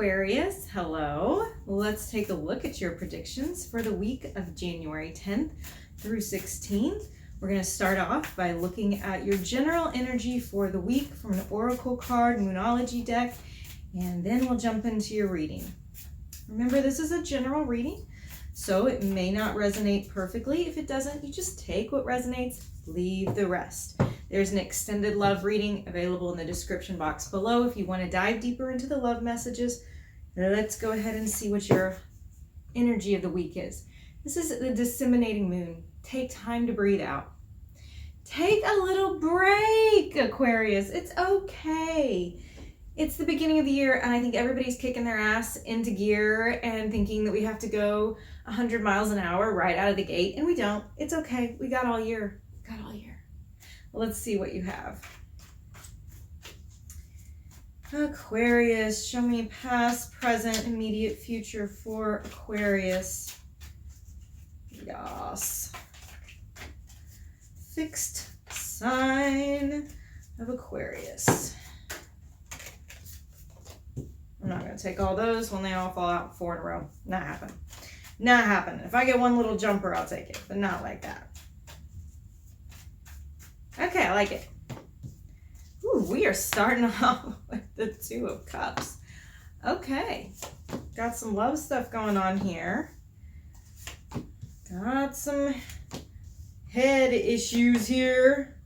Aquarius, hello. Let's take a look at your predictions for the week of January 10th through 16th. We're going to start off by looking at your general energy for the week from an oracle card, Moonology deck, and then we'll jump into your reading. Remember, this is a general reading, so it may not resonate perfectly. If it doesn't, you just take what resonates, leave the rest. There's an extended love reading available in the description box below if you want to dive deeper into the love messages. Let's go ahead and see what your energy of the week is. This is the disseminating moon. Take time to breathe out. Take a little break, Aquarius. It's okay. It's the beginning of the year, and I think everybody's kicking their ass into gear and thinking that we have to go 100 miles an hour right out of the gate, and we don't. It's okay. We got all year. Let's see what you have. Aquarius, show me past, present, immediate future for Aquarius. Yes. Fixed sign of Aquarius. I'm not going to take all those when they all fall out 4 in a row. Not happening. Not happening. If I get one little jumper, I'll take it, but not like that. Okay, I like it. Ooh, we are starting off with the 2 of Cups. Okay, got some love stuff going on here. Got some head issues here.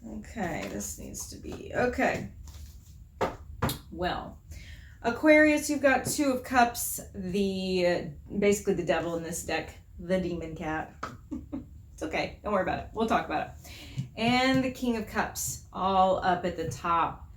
Okay, this needs to be, okay. Well, Aquarius, you've got 2 of Cups, basically the devil in this deck, the demon cat. It's okay. Don't worry about it. We'll talk about it. And the King of Cups all up at the top.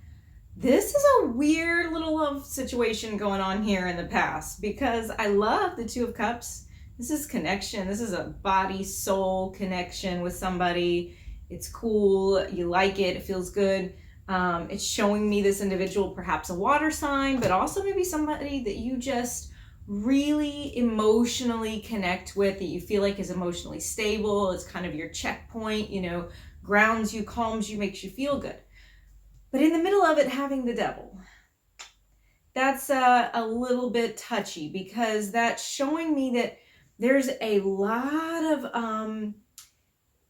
This is a weird little love situation going on here in the past because I love the 2 of Cups. This is connection. This is a body-soul connection with somebody. It's cool. You like it. It feels good. It's showing me this individual, perhaps a water sign, but also maybe somebody that you just really emotionally connect with, that you feel like is emotionally stable. It's kind of your checkpoint, you know, grounds you, calms you, makes you feel good. But in the middle of it, having the devil, that's a little bit touchy because that's showing me that there's a lot of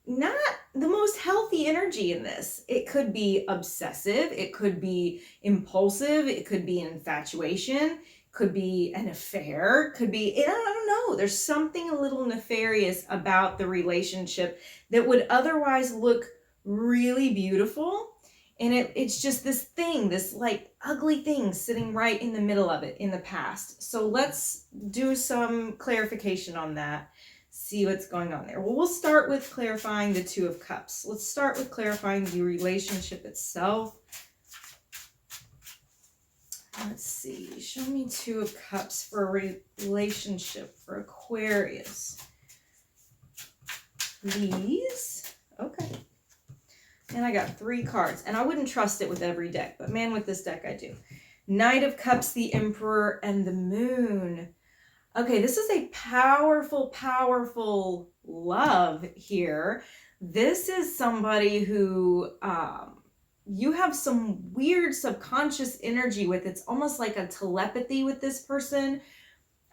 not the most healthy energy in this. It could be obsessive, it could be impulsive, it could be an infatuation, could be an affair, could be, I don't know. There's something a little nefarious about the relationship that would otherwise look really beautiful. And it's just this thing, this like ugly thing sitting right in the middle of it in the past. So let's do some clarification on that. See what's going on there. Well, we'll start with clarifying the 2 of Cups. Let's start with clarifying the relationship itself. Let's see, show me 2 of Cups for a relationship for Aquarius. Please. Okay. And I got 3 cards. And I wouldn't trust it with every deck, but man, with this deck I do. Knight of Cups, the Emperor, and the Moon. Okay, this is a powerful, powerful love here. This is somebody who you have some weird subconscious energy with. It's almost like a telepathy with this person.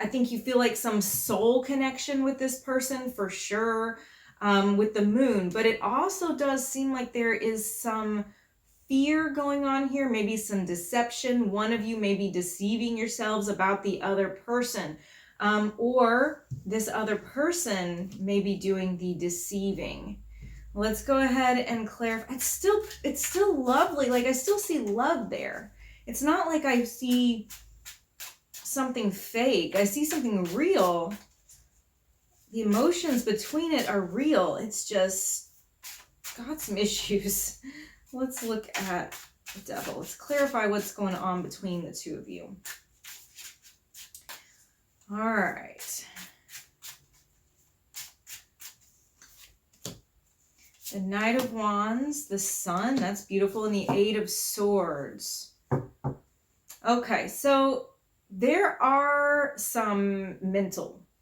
I think you feel like some soul connection with this person for sure, with the Moon. But it also does seem like there is some fear going on here, maybe some deception. One of you may be deceiving yourselves about the other person. Or this other person may be doing the deceiving. Let's go ahead and clarify. It's still lovely. Like I still see love there. It's not like I see something fake. I see something real. The emotions between it are real. It's just got some issues. Let's look at the devil. Let's clarify what's going on between the 2 of you. All right. The Knight of Wands, the Sun, that's beautiful, and the 8 of Swords. Okay, so there are some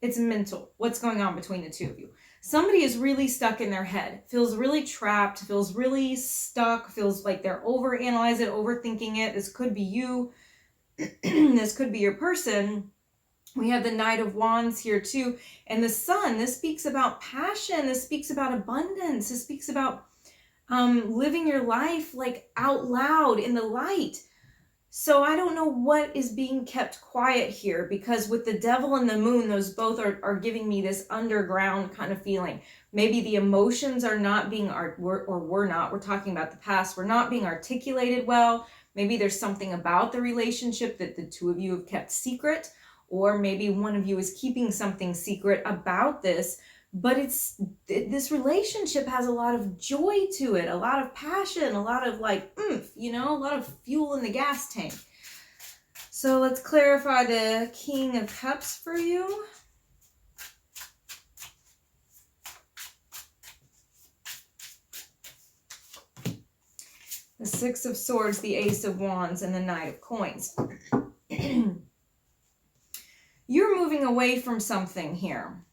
it's mental, what's going on between the 2 of you. Somebody is really stuck in their head, feels really trapped, feels really stuck, feels like they're overanalyzing it, overthinking it. This could be you. this could be your person. We have the Knight of Wands here too. And the Sun, this speaks about passion. This speaks about abundance. This speaks about living your life like out loud in the light. So I don't know what is being kept quiet here, because with the Devil and the Moon, those both are giving me this underground kind of feeling. Maybe the emotions are not being, we're talking about the past, we're not being articulated well. Maybe there's something about the relationship that the two of you have kept secret, or maybe one of you is keeping something secret about this. But this relationship has a lot of joy to it, a lot of passion, a lot of like oomph, a lot of fuel in the gas tank. So let's clarify the King of Cups for you. The Six of Swords, the Ace of Wands, and the Knight of Coins. You're moving away from something here.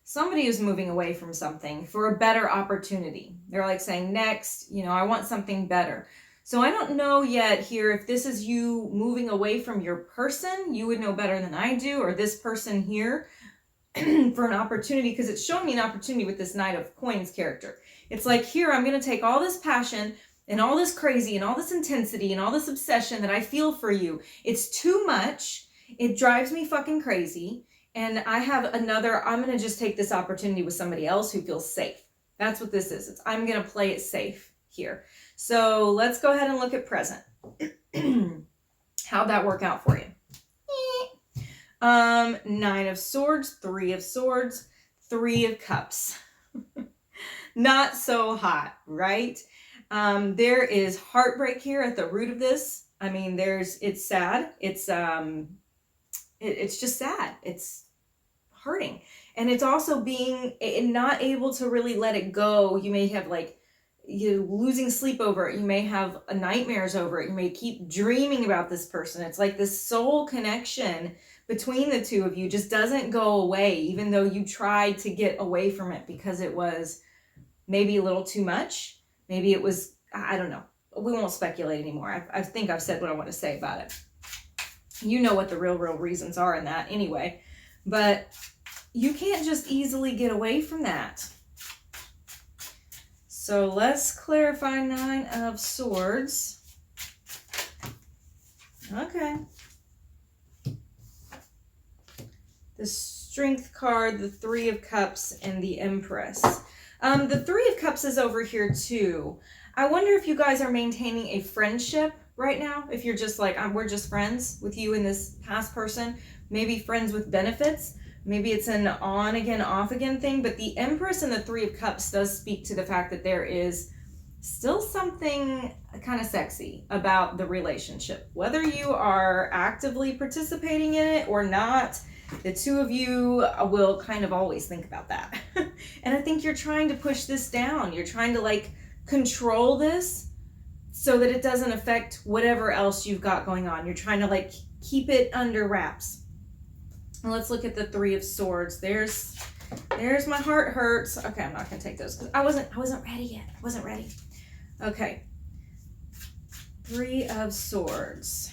Somebody is moving away from something for a better opportunity. They're like saying, next, I want something better. So I don't know yet here if this is you moving away from your person. You would know better than I do, or this person here for an opportunity, because it's showing me an opportunity with this Knight of Coins character. It's like, here, I'm going to take all this passion and all this crazy and all this intensity and all this obsession that I feel for you. It's too much. It drives me fucking crazy. And I have I'm going to just take this opportunity with somebody else who feels safe. That's what this is. I'm going to play it safe here. So let's go ahead and look at present. How'd that work out for you? Nine of Swords, Three of Swords, Three of Cups. Not so hot, right? There is heartbreak here at the root of this. I mean, it's sad. It's just sad. It's hurting. And it's also being not able to really let it go. You may have you losing sleep over it. You may have nightmares over it. You may keep dreaming about this person. It's like this soul connection between the two of you just doesn't go away, even though you tried to get away from it because it was maybe a little too much. Maybe it was, I don't know. We won't speculate anymore. I think I've said what I want to say about it. You know what the real reasons are in that anyway. But you can't just easily get away from that. So let's clarify Nine of Swords. Okay. The Strength card, the Three of Cups, and the Empress. The Three of Cups is over here too. I wonder if you guys are maintaining a friendship right now. If you're just like, we're just friends with you and this past person. Maybe friends with benefits. Maybe it's an on again, off again thing. But the Empress and the Three of Cups does speak to the fact that there is still something kind of sexy about the relationship. Whether you are actively participating in it or not, the two of you will kind of always think about that. And I think you're trying to push this down. You're trying to control this so that it doesn't affect whatever else you've got going on. You're trying to keep it under wraps. And let's look at the Three of Swords. There's my heart hurts. Okay, I'm not gonna take those because I wasn't ready yet. I wasn't ready. Okay. Three of Swords.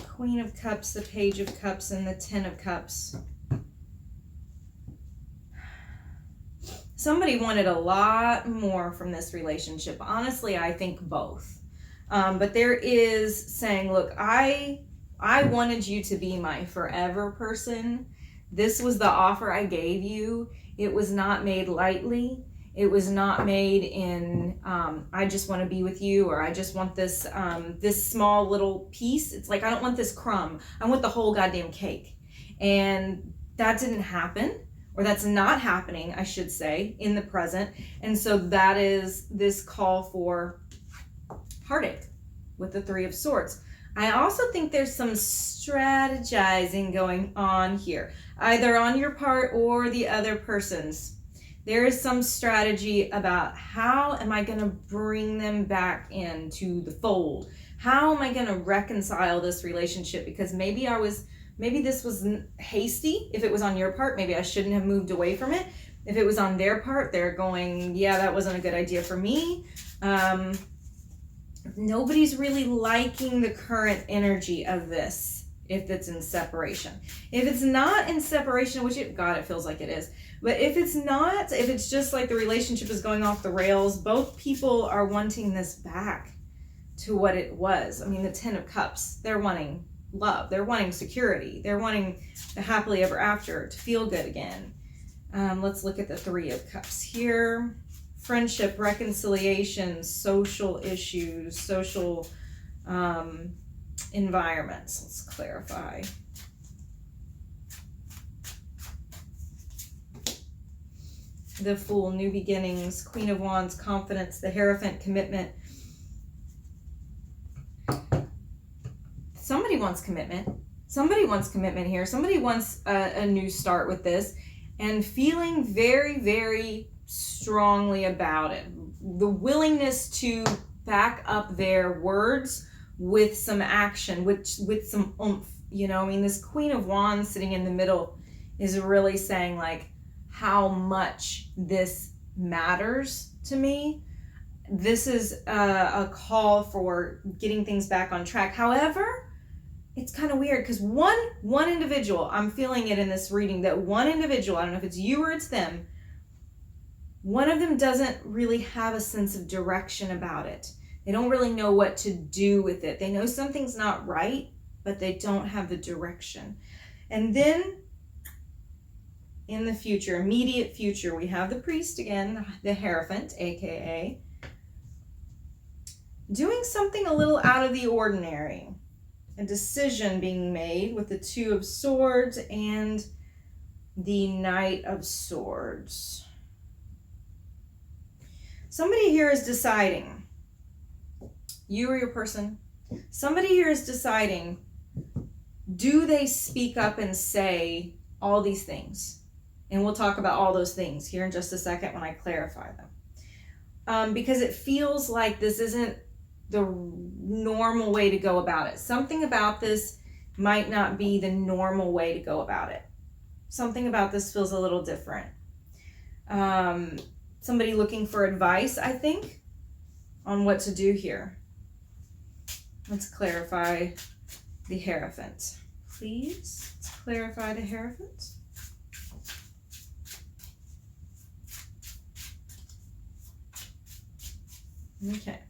Queen of Cups, the Page of Cups, and the Ten of Cups. Somebody wanted a lot more from this relationship. Honestly, I think both. But there is saying, look, I wanted you to be my forever person. This was the offer I gave you. It was not made lightly. It was not made in, I just want to be with you, or I just want this this small little piece. It's like, I don't want this crumb. I want the whole goddamn cake. And that didn't happen, or that's not happening, I should say, in the present. And so that is this call for heartache with the Three of Swords. I also think there's some strategizing going on here, either on your part or the other person's. There is some strategy about how am I going to bring them back into the fold? How am I going to reconcile this relationship? Because maybe this was hasty. If it was on your part, maybe I shouldn't have moved away from it. If it was on their part, they're going, yeah, that wasn't a good idea for me. Nobody's really liking the current energy of this if it's in separation. If it's not in separation, which God, it feels like it is. But if it's not, if it's just like the relationship is going off the rails, both people are wanting this back to what it was. I mean, the 10 of Cups, they're wanting love. They're wanting security. They're wanting the happily ever after, to feel good again. Let's look at the 3 of Cups here. Friendship, reconciliation, social issues, social environments. Let's clarify. The Fool, new beginnings, Queen of Wands, confidence, the Hierophant, commitment. Somebody wants commitment. Somebody wants commitment here. Somebody wants a new start with this, and feeling very, very strongly about it. The willingness to back up their words with some action, with some oomph. You know, I mean, this Queen of Wands sitting in the middle is really saying, like, how much this matters to me. This is a call for getting things back on track. However, it's kind of weird because one individual, I'm feeling it in this reading, that one individual, I don't know if it's you or it's them, one of them doesn't really have a sense of direction about it. They don't really know what to do with it. They know something's not right, but they don't have the direction. And then in the future, immediate future, we have the Priest again, the Hierophant, aka doing something a little out of the ordinary. A decision being made with the 2 of Swords and the Knight of Swords. Somebody here is deciding, you or your person, somebody here is deciding, do they speak up and say all these things? And we'll talk about all those things here in just a second when I clarify them. Because it feels like this isn't the normal way to go about it. Something about this might not be the normal way to go about it. Something about this feels a little different. Somebody looking for advice, I think, on what to do here. Let's clarify the Hierophant. Please, let's clarify the Hierophant. Okay.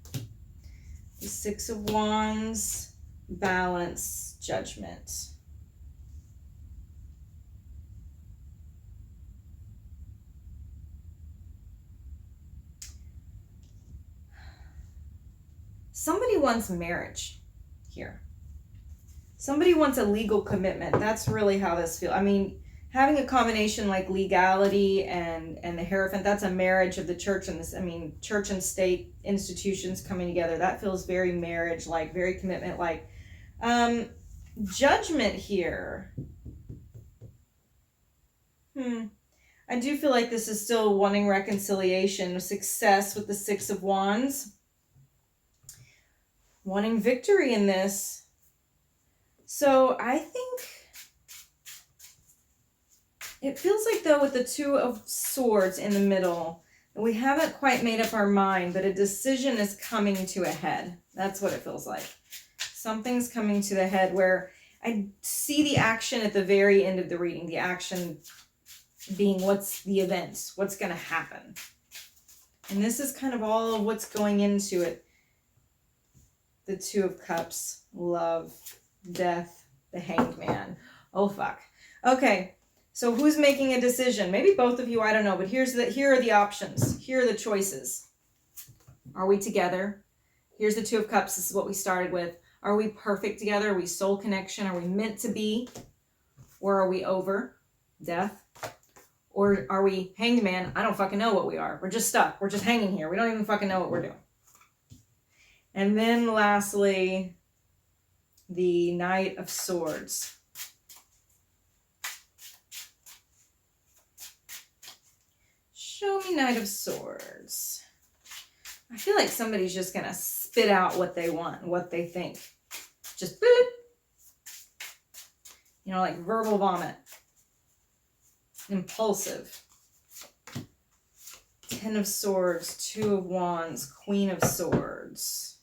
The 6 of Wands, balance, judgment. Somebody wants marriage here. Somebody wants a legal commitment. That's really how this feels. I mean, having a combination like legality and the Hierophant, that's a marriage of the church and this, I mean, church and state institutions coming together. That feels very marriage-like, very commitment-like. Judgment here. I do feel like this is still wanting reconciliation, success with the 6 of Wands. Wanting victory in this. So I think it feels like, though, with the 2 of Swords in the middle, we haven't quite made up our mind, but a decision is coming to a head. That's what it feels like. Something's coming to the head where I see the action at the very end of the reading. The action being what's the event, what's going to happen. And this is kind of all of what's going into it. The 2 of Cups, love, death, the Hanged Man. Oh, fuck. Okay. So who's making a decision? Maybe both of you, I don't know, but here are the options. Here are the choices. Are we together? Here's the 2 of Cups. This is what we started with. Are we perfect together? Are we soul connection? Are we meant to be? Or are we over? Death? Or are we Hanged Man? I don't fucking know what we are. We're just stuck. We're just hanging here. We don't even fucking know what we're doing. And then lastly, the Knight of Swords. Show me Knight of Swords. I feel like somebody's just going to spit out what they want, what they think. Just, boop. You know, like verbal vomit. Impulsive. Ten of Swords, Two of Wands, Queen of Swords.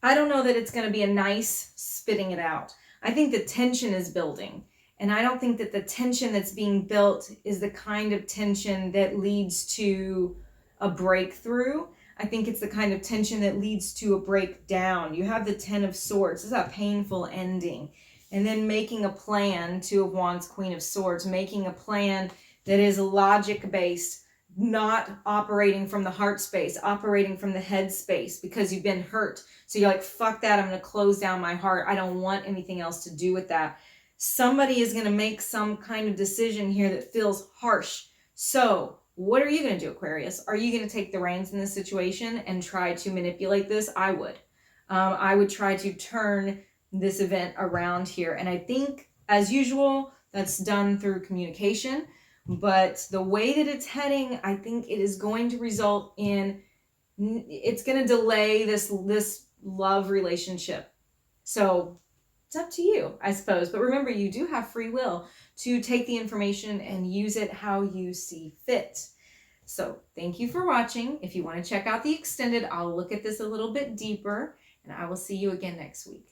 I don't know that it's going to be a nice spitting it out. I think the tension is building. And I don't think that the tension that's being built is the kind of tension that leads to a breakthrough. I think it's the kind of tension that leads to a breakdown. You have the Ten of Swords. This is a painful ending. And then making a plan, Two of Wands, Queen of Swords, making a plan that is logic-based, not operating from the heart space, operating from the head space because you've been hurt. So you're like, fuck that, I'm going to close down my heart. I don't want anything else to do with that. Somebody is going to make some kind of decision here that feels harsh. So what are you going to do, Aquarius? Are you going to take the reins in this situation and try to manipulate this? I would. I would try to turn this event around here. And I think, as usual, that's done through communication. But the way that it's heading, I think it is going to result in, it's going to delay this love relationship. So it's up to you, I suppose. But remember, you do have free will to take the information and use it how you see fit. So thank you for watching. If you want to check out the extended, I'll look at this a little bit deeper, and I will see you again next week.